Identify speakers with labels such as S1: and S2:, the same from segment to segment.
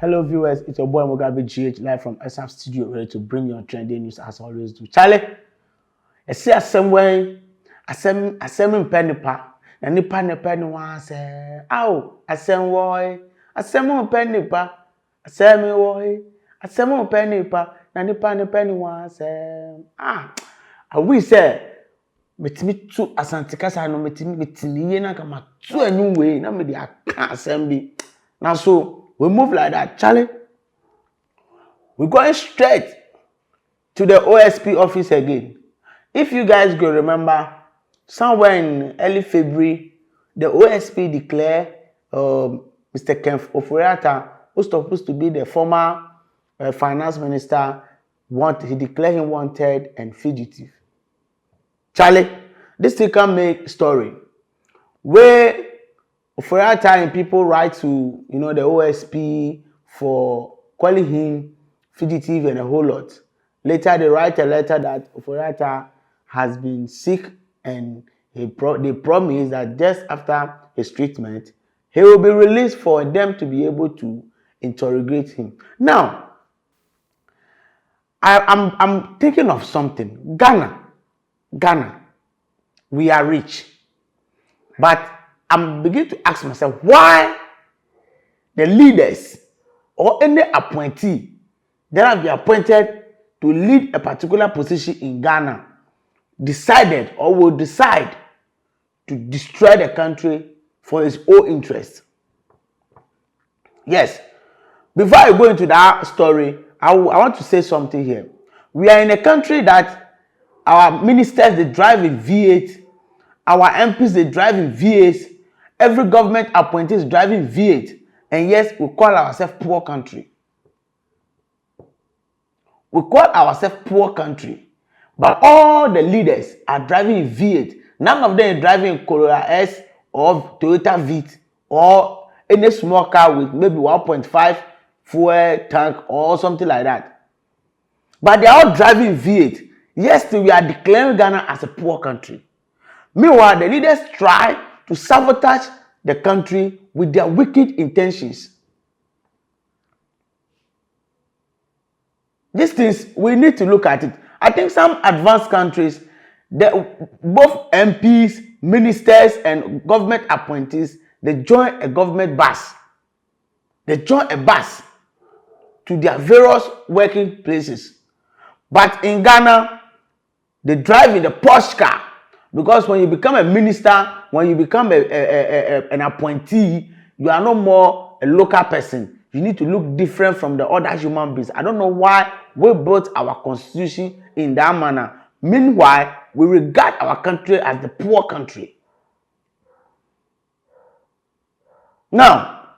S1: Hello viewers, it's your boy Mugabe GH live from Exhub Studio, ready to bring you on trending news as always do. Charlie, I see assembly, assembly nipa, na nipa ni wan say, "Ow, assembly, nipa, assembly nipa, na nipa ni wan say, I wish say metimi tu asantikasa no metimi ye na kama tu anyway na me dey aka assembly. Now so we move like that, Charlie. We're going straight to the OSP office again. If you guys go remember, somewhere in early February, the OSP declared Mr. Kenneth Ofori-Atta, who's supposed to be the former finance minister, he declared him wanted and fugitive. Charlie, this thing can make story where Ofori-Atta and people write to the OSP for calling him fugitive and a whole lot. Later they write a letter that Ofori-Atta has been sick and they promise that just after his treatment he will be released for them to be able to interrogate him. Now I'm thinking of something. Ghana, we are rich, but I'm beginning to ask myself why the leaders or any appointee that have been appointed to lead a particular position in Ghana decided or will decide to destroy the country for its own interest. Yes, before I go into that story, I want to say something here. We are in a country that our ministers, they drive in V8, our MPs, they drive in V8, every government appointee is driving V8, and yes, we call ourselves poor country. We call ourselves poor country, but all the leaders are driving in V8. None of them are driving Corolla S or Toyota Vitz or any small car with maybe 1.5 fuel tank or something like that. But they are all driving V8. Yes, we are declaring Ghana as a poor country. Meanwhile, the leaders try to sabotage the country with their wicked intentions. These things, we need to look at it. I think some advanced countries, both MPs, ministers, and government appointees, they join a government bus. They join a bus to their various working places. But in Ghana, they drive in the Porsche car. Because when you become a minister, when you become an appointee, you are no more a local person. You need to look different from the other human beings. I don't know why we built our constitution in that manner. Meanwhile, we regard our country as the poor country. Now,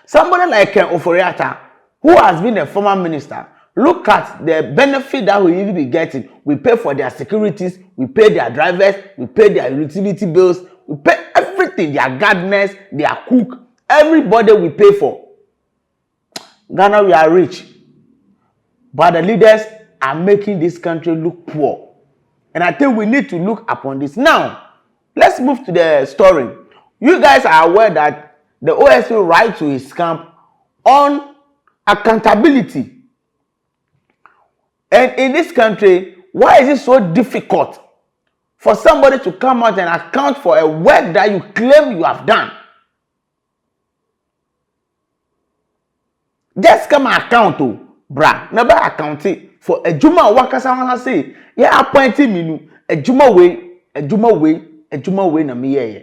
S1: somebody like Kenneth Ofori-Atta, who has been a former minister, look at the benefit that we will be getting. We pay for their securities, we pay their drivers, we pay their utility bills, we pay everything, their gardeners, their cook, everybody we pay for. Ghana, we are rich, but the leaders are making this country look poor. And I think we need to look upon this. Now, let's move to the story. You guys are aware that the OSP write to his camp on accountability. And in this country, why is it so difficult for somebody to come out and account for a work that you claim you have done? Just come and account to, bra. Never account it for a juma wakasa wanna say, yeah, appointed me a juma way na me yeah.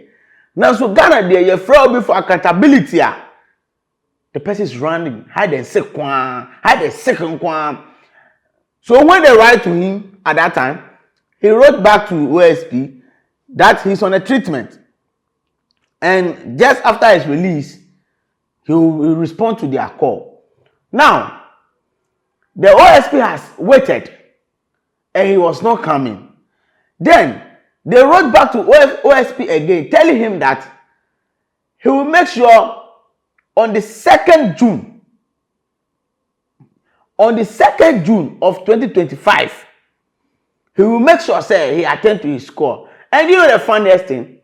S1: Now so Ghana there, you fraud before accountability. The person is running, hide and seek one, hide the second one. So when they write to him at that time, he wrote back to OSP that he's on a treatment. And just after his release, he will respond to their call. Now, the OSP has waited and he was not coming. Then, they wrote back to OSP again, telling him that he will make sure on the 2nd June, of 2025, he will make sure say he attend to his call. And you know the funniest thing?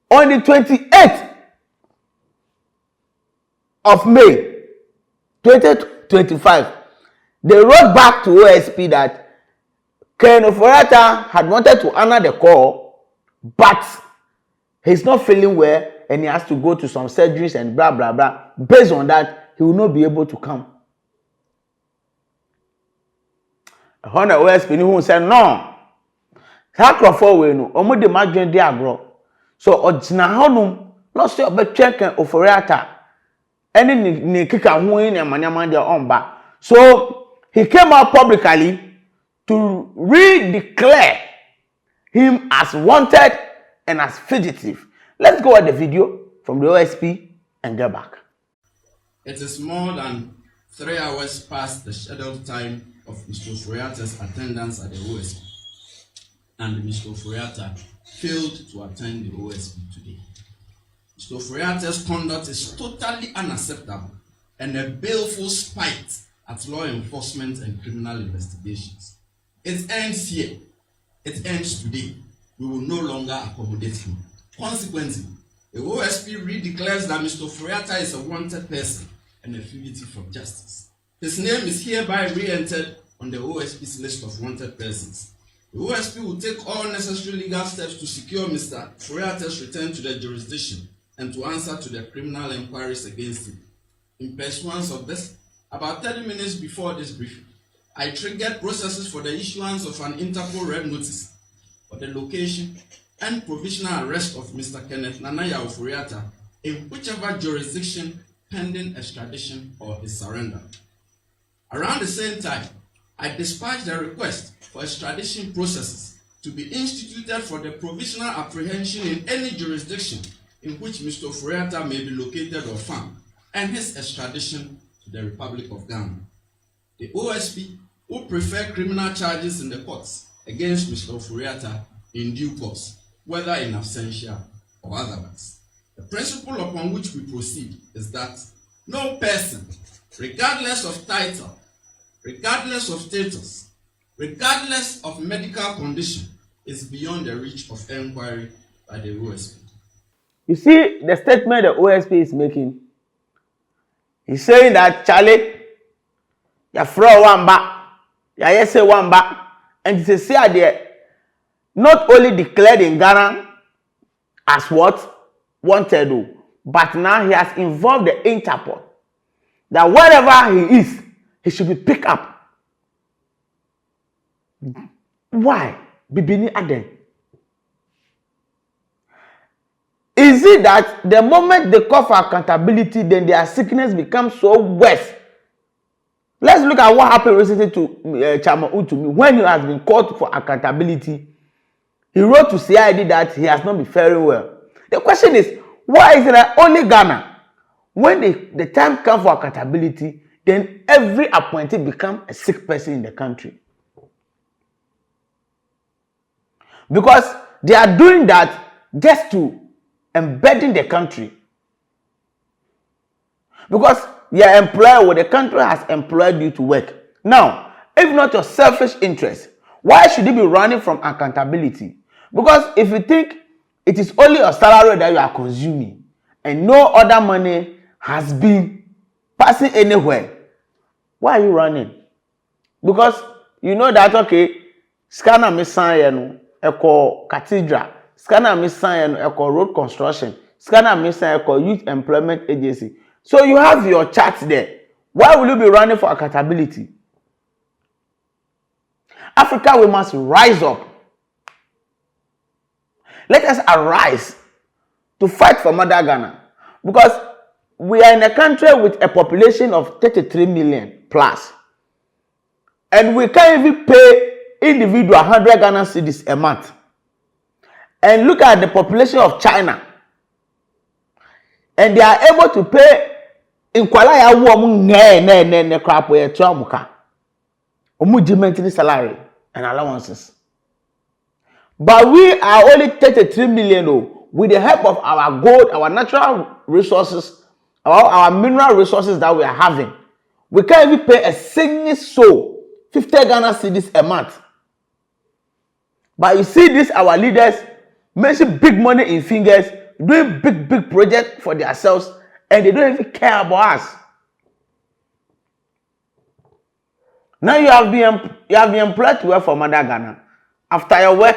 S1: On the 28th of May 2025, they wrote back to OSP that Kenneth Ofori-Atta had wanted to honor the call, but he's not feeling well and he has to go to some surgeries and blah, blah, blah. Based on that, he will not be able to come. Honor OSP who said, no. Sacrifice we no. Omo de madwen de agro. So ogina honum, no say obetwe Kenneth Ofori-Atta. Any ni kika ho yin amanyama de omba. So he came out publicly to redeclare him as wanted and as fugitive. Let's go at the video from the OSP and get back.
S2: It is more than 3 hours past the scheduled time of Mr. Ofori-Atta's attendance at the OSP, and Mr. Ofori-Atta failed to attend the OSP today. Mr. Ofori-Atta's conduct is totally unacceptable and a baleful spite at law enforcement and criminal investigations. It ends here. It ends today. We will no longer accommodate him. Consequently, the OSP redeclares that Mr. Ofori-Atta is a wanted person and a fugitive from justice. His name is hereby re-entered on the OSP's list of wanted persons. The OSP will take all necessary legal steps to secure Mr. Ofori-Atta's return to the jurisdiction and to answer to the criminal inquiries against him. In pursuance of this, about 30 minutes before this briefing, I triggered processes for the issuance of an Interpol red notice for the location and provisional arrest of Mr. Kenneth Ofori-Atta in whichever jurisdiction pending extradition or his surrender. Around the same time, I dispatched a request for extradition processes to be instituted for the provisional apprehension in any jurisdiction in which Mr. Ofori-Atta may be located or found, and his extradition to the Republic of Ghana. The OSP will prefer criminal charges in the courts against Mr. Ofori-Atta in due course, whether in absentia or otherwise. The principle upon which we proceed is that no person, regardless of title, regardless of status, regardless of medical condition, is beyond the reach of inquiry by the OSP.
S1: You see the statement the OSP is making. He's saying that Charlie, you throw one back, you say one back, and to say there, not only declared in Ghana as what wanted, but now he has involved the Interpol. That wherever he is, he should be picked up. Why? Bibini Aden. Is it that the moment they call for accountability, then their sickness becomes so worse? Let's look at what happened recently to Chairman Utumi. When he has been called for accountability, he wrote to CID that he has not been faring well. The question is, why is it that only Ghana, when the time comes for accountability, then every appointee becomes a sick person in the country? Because they are doing that just to embedding the country. Because you are employed, or the country has employed you to work. Now, if not your selfish interest, why should you be running from accountability? Because if you think it is only your salary that you are consuming and no other money has been passing anywhere, why are you running? Because you know that, okay, scanner me sign echo cathedral, scanner me sign echo road construction, scanner me sign echo youth employment agency. So you have your chart there. Why will you be running for accountability? Africa, we must rise up. Let us arise to fight for Mother Ghana. Because we are in a country with a population of 33 million plus. And we can't even pay individual 100 Ghana cedis a month. And look at the population of China. And they are able to pay in Kuala Lumpur crap where Tramuka. Monthly salary and allowances. But we are only 33 million with the help of our gold, our natural resources, our mineral resources that we are having. We can't even pay a single soul 50 Ghana cedis a month. But you see this, our leaders making big money in fingers, doing big projects for themselves, and they don't even care about us. Now you have been employed to work for Mother Ghana. After your work,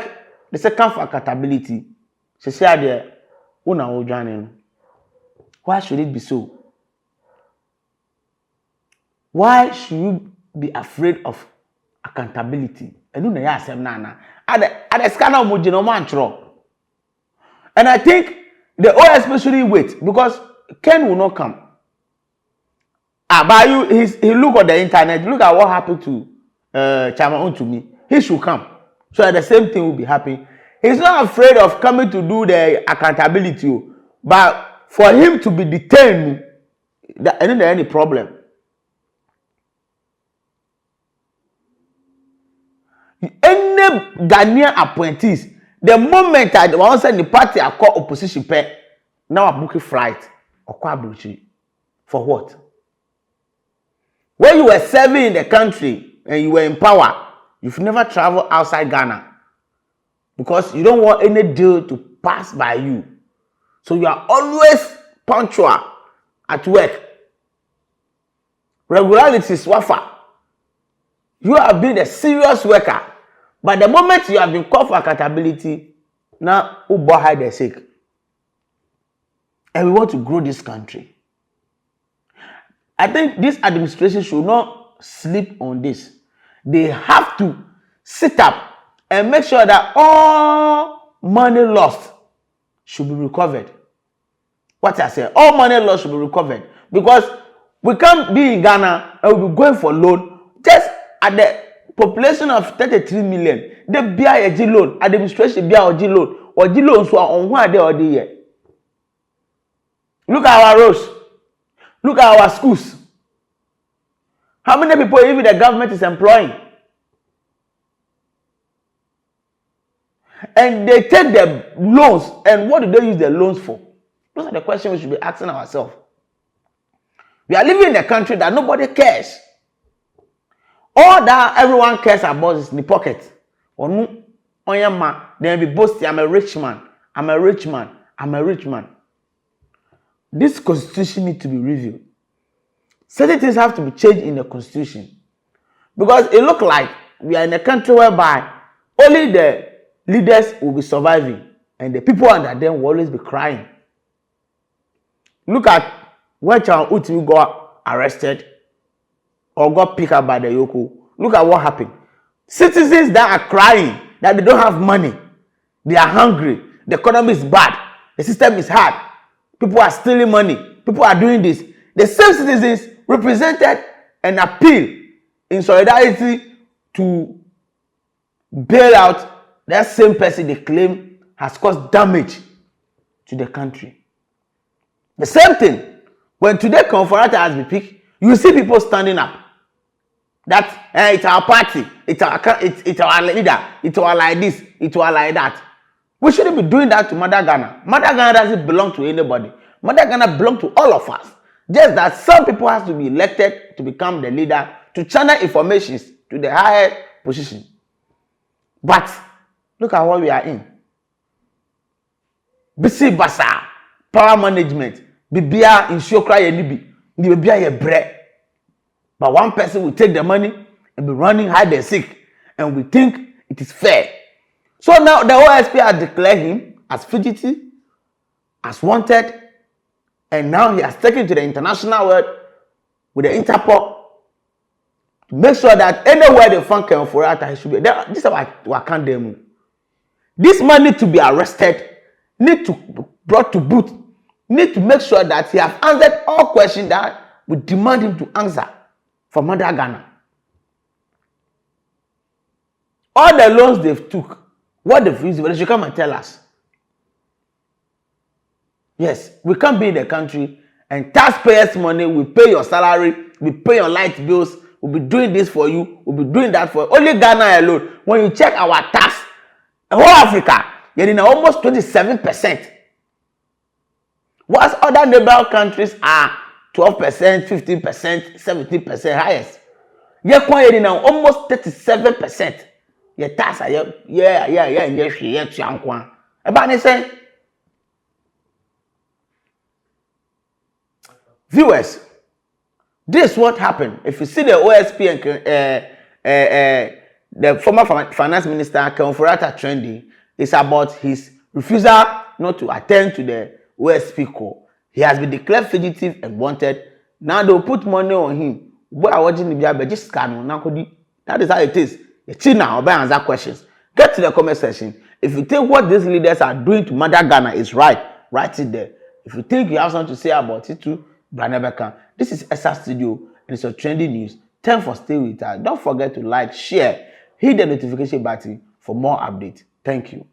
S1: the second for accountability. She said there, why should it be so? Why should you be afraid of accountability? And I think the OSP should wait because Ken will not come. But he look at the internet, look at what happened to Chairman to me. He should come. So the same thing will be happening. He's not afraid of coming to do the accountability, but for him to be detained, I don't have any problem. Any Ghanaian appointees, the moment I want to send the party I call opposition pay, now I book a flight or for what? When you were serving in the country and you were in power, you've never traveled outside Ghana because you don't want any deal to pass by you. So you are always punctual at work. Regularity is wafa. You have been a serious worker. But the moment you have been called for accountability, now Uber hide the sick. And we want to grow this country. I think this administration should not sleep on this. They have to sit up and make sure that all money lost should be recovered. What I say, all money lost should be recovered. Because we can't be in Ghana and we'll be going for loan just at the population of 33 million. They buy a G loan, administration buy a G loan, or G loans were on 1 day or the year. Look at our roads. Look at our schools. How many people even the government is employing? And they take the loans, and what do they use the loans for? Those are the questions we should be asking ourselves. We are living in a country that nobody cares. All that everyone cares about is in the pocket. Or no, then be boasting, I'm a rich man. I'm a rich man. I'm a rich man. This constitution needs to be reviewed. Certain things have to be changed in the constitution. Because it looks like we are in a country whereby only the leaders will be surviving and the people under them will always be crying. Look at when Chan Uti got arrested or got picked up by the Yoko. Look at what happened. Citizens that are crying that they don't have money, they are hungry, the economy is bad, the system is hard, people are stealing money, people are doing this. The same citizens represented an appeal in solidarity to bail out that same person they claim has caused damage to the country. The same thing, when today Ofori-Atta has been picked, you see people standing up. That it's our party, it's our leader, it's our like this, it's our like that. We shouldn't be doing that to Mother Ghana. Mother Ghana doesn't belong to anybody. Mother Ghana belongs to all of us. Just that some people have to be elected to become the leader, to channel information to the higher position. But look at what we are in. Bisi basa, power management, bibia inshokra yenibi, bibia ye bread. But one person will take the money and be running hide and seek, and we think it is fair. So now the OSP has declared him as fugitive, as wanted, and now he has taken to the international world with the Interpol to make sure that anywhere they find Kenneth Ofori-Atta, he should be there. This is what can't do. This man need to be arrested, need to be brought to boot, need to make sure that he has answered all questions that we demand him to answer for Mother Ghana. All the loans they've took, what they've used, they should come and tell us. Yes, we can't be in the country and taxpayers' money, we pay your salary, we pay your light bills, we'll be doing this for you, we'll be doing that for you. Only Ghana alone. When you check our tax, the whole Africa, you're in almost 27%. Whilst other neighboring countries are 12%, 15%, 17% highest. You're in almost 37%. Your tax are Viewers, this is what happened. If you see the OSP and the former finance minister Kenneth Ofori-Atta trending, it's about his refusal not to attend to the OSP call. He has been declared fugitive and wanted. Now they'll put money on him. Boy, I watching the video, just scan. That is how it is. You see now, I'll answer questions. Get to the comment section. If you think what these leaders are doing to murder Ghana is right, write it there. If you think you have something to say about it too, Branebeka. This is Exhub Studio and it's your trending news. Thanks for staying with us. Don't forget to like, share, hit the notification button for more updates. Thank you.